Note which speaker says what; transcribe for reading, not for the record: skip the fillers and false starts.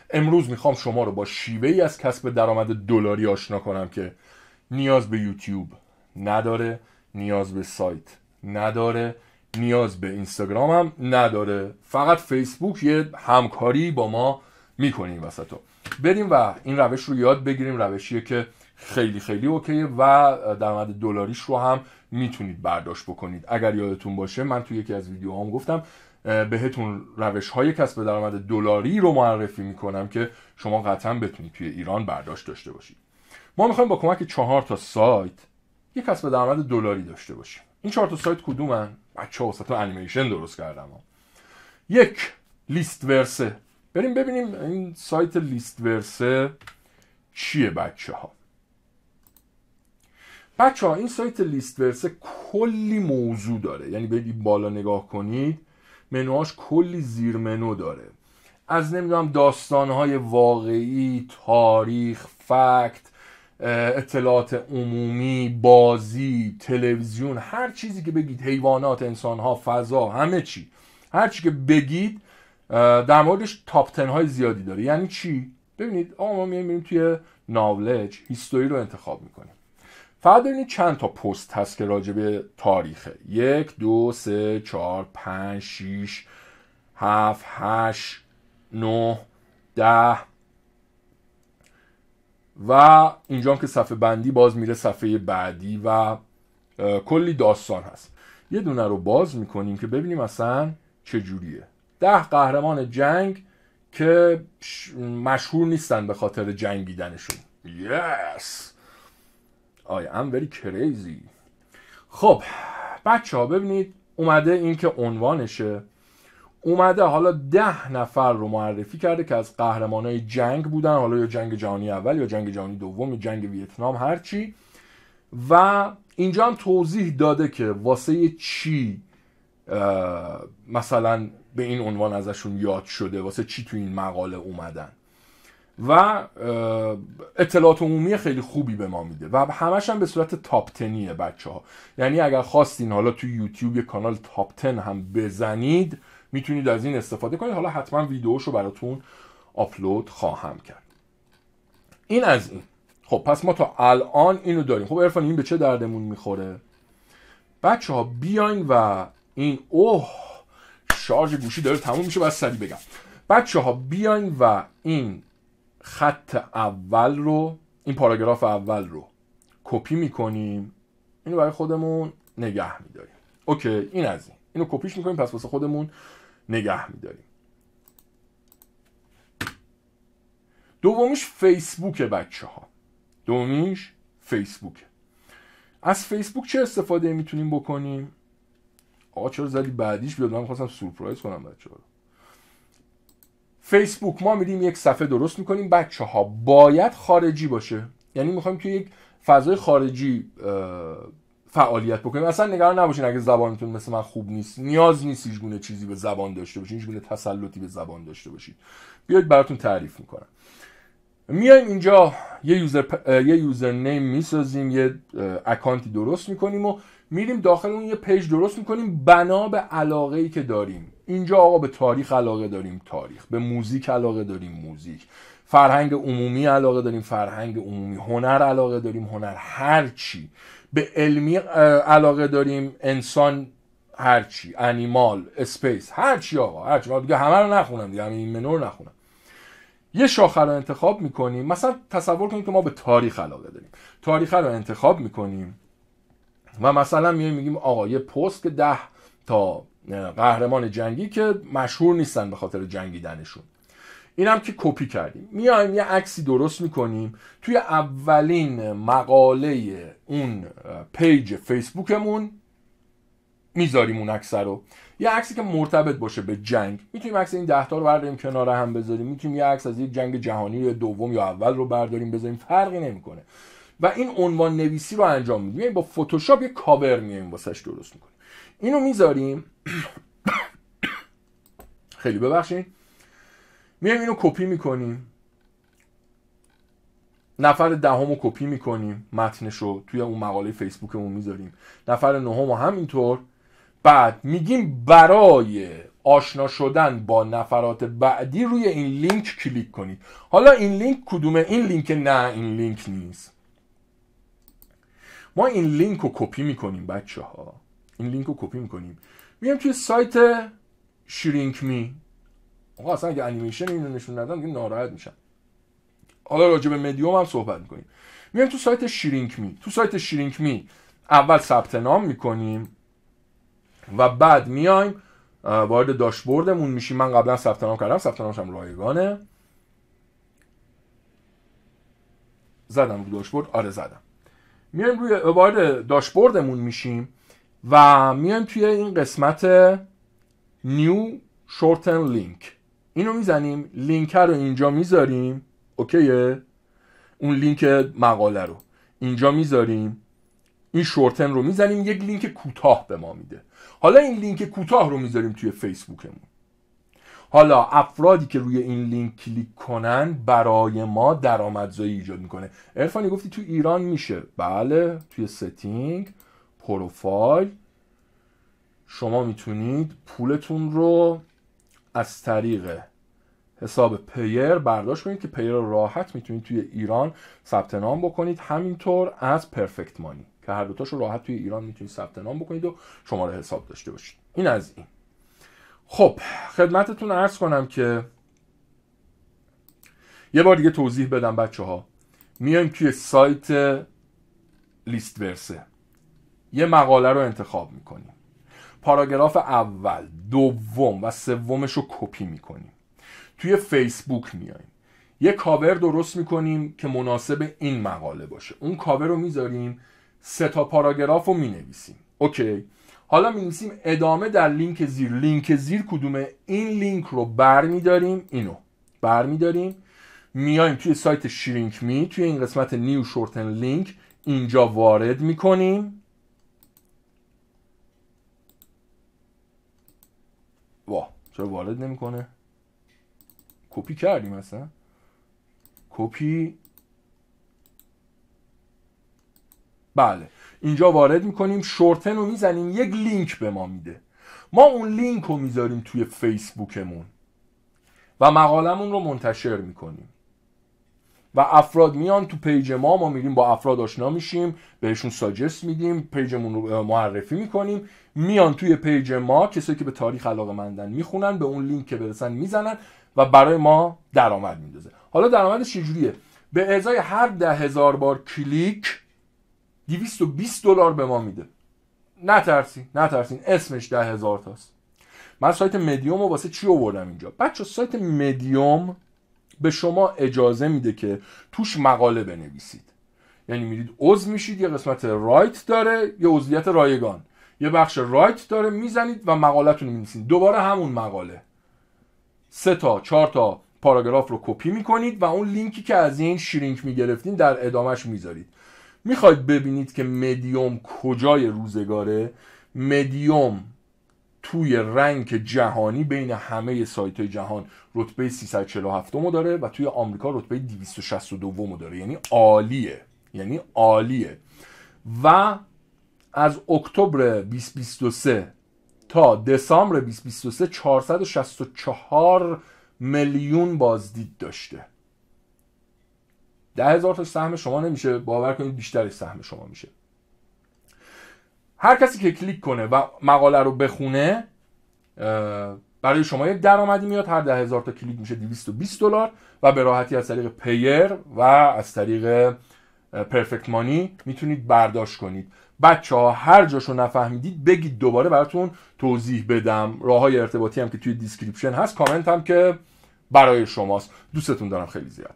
Speaker 1: امروز میخوام شما رو با شیوهی از کسب درآمد دلاری آشنا کنم که نیاز به یوتیوب نداره، نیاز به سایت نداره، نیاز به اینستاگرام هم نداره، فقط فیسبوک یه همکاری با ما میکنه این وسطا. بریم و این روش رو یاد بگیریم. روشیه که خیلی خیلی اوکیه و درآمد دلاریش رو هم میتونید برداشت بکنید. اگر یادتون باشه من توی یکی از ویدیوهام گفتم بهتون روش‌های کسب درآمد دلاری رو معرفی میکنم که شما قطعا بتونید توی ایران برداشت داشته باشید. ما میخوایم با کمک 4 تا سایت یک کسب درآمد دلاری داشته باشیم. این 4 تا سایت کدومن؟ بچه‌ها واسهتون انیمیشن درست کردم. یک، لیست ورسه. بریم ببینیم این سایت لیست ورسه چیه بچه‌ها. این سایت لیست ورسه کلی موضوع داره. یعنی برید بالا نگاه کنید، منوهاش کلی زیر منو داره. از نمیدونم داستانهای واقعی، تاریخ، فکت، اطلاعات عمومی، بازی، تلویزیون، هر چیزی که بگید، حیوانات، انسانها، فضا، همه چی، هر چی که بگید در موردش تاپ 10 های زیادی داره. یعنی چی؟ ببینید ما میریم توی نالج هیستوری رو انتخاب میکنیم. فقط ببینید چند تا پست هست که راجع به تاریخه. 1 2 3 4 5 6 7 8 9 10 و اینجا هم که صفحه بندی باز میره صفحه بعدی و کلی داستان هست. یه دونه رو باز میکنیم که ببینیم اصلا چجوریه. 10 قهرمان جنگ که مشهور نیستن به خاطر جنگیدنشون. Yes I am very crazy. خب بچه ها ببینید اومده این که عنوانشه، اومده حالا 10 نفر رو معرفی کرده که از قهرمانای جنگ بودن، حالا یا جنگ جهانی اول یا جنگ جهانی دوم یا جنگ ویتنام، هرچی. و اینجا هم توضیح داده که واسه چی مثلا به این عنوان ازشون یاد شده، واسه چی تو این مقاله اومدن و اطلاعات عمومی خیلی خوبی به ما میده و همش هم به صورت تاپ 10 بچه ها. یعنی اگر خواستین حالا تو یوتیوب یه کانال تاپ 10 هم بزنید میتونید از این استفاده کنید. حالا حتما ویدیوشو براتون آپلود خواهم کرد. این از این. خب پس ما تا الان اینو داریم. خب عرفان این به چه دردمون میخوره؟ بچه ها بیاین و این شارژ گوشی داره تموم میشه، باید سریع بگم. بچه ها بیاین و این خط اول رو، این پاراگراف اول رو کپی میکنیم، اینو برای خودمون نگه میداریم. اوکی این از این. اینو کپیش میکنیم پس واسه خودمون نگه میداریم. دومیش فیسبوکه بچه ها. دومیش فیسبوکه. از فیسبوک چه استفاده میتونیم بکنیم؟ آقا چرا زدی بعدیش بیاد؟ من خواستم سورپرایز کنم بچه ها. فیسبوک ما میریم یک صفحه درست میکنیم بچه ها، باید خارجی باشه. یعنی میخوایم توی یک فضای خارجی فعالیت بکنیم. اصلا نگران نباشین اگه زبانتون مثل من خوب نیست، نیاز نیست هیچ گونه چیزی به زبان داشته باشین، هیچ گونه تسلطی به زبان داشته باشید. بیاید براتون تعریف میکنم. میایم اینجا یه یوزر نیم میسازیم، یه اکانتی درست میکنیم و میریم داخل اون یه پیج درست میکنیم بنا به علاقه‌ای که داریم. اینجا آقا به تاریخ علاقه داریم، تاریخ. به موزیک علاقه داریم، موزیک. فرهنگ عمومی علاقه داریم، فرهنگ عمومی. هنر علاقه داریم، هنر. هر چی. به علمی علاقه داریم، انسان، هر چی. انیمال، اسپیس، هر چی آقا، هر چی. دیگه همه رو نخونم دیگه، این منو رو نخونم. یه شاخه رو انتخاب میکنیم. مثلا تصور کنید که ما به تاریخ علاقه داریم. تاریخ رو انتخاب میکنیم و مثلا میگیم آقا یه پست که 10 تا قهرمان جنگی که مشهور نیستن به خاطر جنگیدنشون. اینم که کپی کردیم. میایم یه عکسی درست میکنیم، توی اولین مقاله اون پیج فیسبوکمون میذاریم اون عکس رو. یه عکسی که مرتبط باشه به جنگ. میتونیم عکس این 10 تا رو برداریم کنار هم بذاریم، میتونیم یه عکس از یک جنگ جهانی یا دوم یا اول رو برداریم بذاریم، فرقی نمیکنه. و این عنوان نویسی رو انجام میدیم. یعنی با فتوشاپ یه کاور میایم واسش درست میکنیم. اینو میذاریم. خیلی ببخشید. میایم اینو کپی میکنیم. نفر دهمو کپی میکنیم، متنشو توی اون مقاله فیسبوکمون میذاریم. نفر نهم همینطور. بعد میگیم برای آشنا شدن با نفرات بعدی روی این لینک کلیک کنید. حالا این لینک کدومه؟ این لینک نه، این لینک نیست. ما این لینک رو کپی میکنیم بچه ها، این لینک رو کپی میکنیم میام توی سایت شرینک می. آقا اصلا اگه انیمیشن اینو نشون ندم دیگه ناراحت میشم. حالا راجع به مدیوم هم صحبت میکنیم. میام تو سایت شرینک می. تو سایت شرینک می اول ثبت نام میکنیم و بعد میایم وارد داشبوردمون میشیم. من قبلا ثبت نام کردم، ثبت نامم رایگانه. زدم رو داشبورد، آره زدم. میایم روی وارد داشبوردمون میشیم و میایم توی این قسمت نیو شورتن لینک، اینو میزنیم، لینک رو اینجا میذاریم، اوکیه، اون لینک مقاله رو اینجا میذاریم، این شورتن رو میزنیم، یک لینک کوتاه به ما میده. حالا این لینک کوتاه رو میذاریم توی فیسبوکمون. حالا افرادی که روی این لینک کلیک کنن برای ما درآمدزایی ایجاد میکنه. عرفانی گفتی تو ایران میشه؟ بله، توی ستینگ پروفایل شما میتونید پولتون رو از طریق حساب پیر برداشت کنید که پیر راحت میتونید توی ایران ثبت نام بکنید، همینطور از پرفکت مانی که هر دوتاشو راحت توی ایران میتونید ثبت نام بکنید و شماره حساب داشته باشید. این از این. خب خدمتتون عرض کنم که یه بار دیگه توضیح بدم بچه ها. میایم توی سایت لیست ورسه، یه مقاله رو انتخاب میکنیم، پاراگراف اول، دوم و سومش رو کپی میکنیم، توی فیسبوک میایم یه کاور درست میکنیم که مناسب این مقاله باشه، اون کاور رو میذاریم، 3 پاراگراف رو مینویسیم، اوکی. حالا مینویسیم ادامه در لینک زیر. لینک زیر کدومه؟ این لینک رو برمیداریم، اینو برمیداریم، میایم توی سایت شرینک می، توی این قسمت نیو شورتن لینک اینجا وارد میکنیم. واه چرا وارد نمیکنه؟ کپی کردیم اصلا. کپی، بله، اینجا وارد میکنیم، شورتن رو میزنیم، یک لینک به ما میده. ما اون لینک رو میذاریم توی فیسبوکمون و مقالمون رو منتشر میکنیم و افراد میان تو پیج ما میریم با افراد آشنا میشیم، بهشون ساجست میدیم، پیجمون رو معرفی میکنیم، میان توی پیج ما، کسایی که به تاریخ علاقه‌مندن میخونن، به اون لینک که برسن میزنن و برای ما درآمد میندازه. حالا درآمدش چجوریه؟ به ازای هر 10,000 بار کلیک $220 به ما میده. نترسین اسمش 10,000 تاست. من سایت مدیوم رو واسه چی آوردم اینجا؟ بچه سایت مدیوم به شما اجازه میده که توش مقاله بنویسید. یعنی میرید عضو میشید، یه قسمت رایت داره، یه عضویت رایگان، یه بخش رایت داره، میزنید و مقالتون رو می‌نویسید. دوباره همون مقاله 3 تا 4 پاراگراف رو کپی میکنید و اون لینکی که از این شرینک میگرفتین در ادامهش میذارید. میخواید ببینید که مدیوم کجای روزگاره؟ مدیوم توی رنک جهانی بین همه سایت‌های جهان رتبه 347 مو داره و توی آمریکا رتبه 262 مو داره. یعنی عالیه. و از اکتبر 2023 تا دسامبر 2023 464 میلیون بازدید داشته. 10,000 تا سهم شما نمیشه، باور کنید بیشتر سهم شما میشه. هر کسی که کلیک کنه و مقاله رو بخونه برای شما یک درآمدی میاد. هر 10,000 تا کلیک میشه $220 و به راحتی از طریق پیر و از طریق پرفکت مانی میتونید برداشت کنید. بچه‌ها هر جاشو نفهمیدید بگید دوباره براتون توضیح بدم. راههای ارتباطی هم که توی دیسکریپشن هست، کامنت هم که برای شماست. دوستتون دارم خیلی زیاد.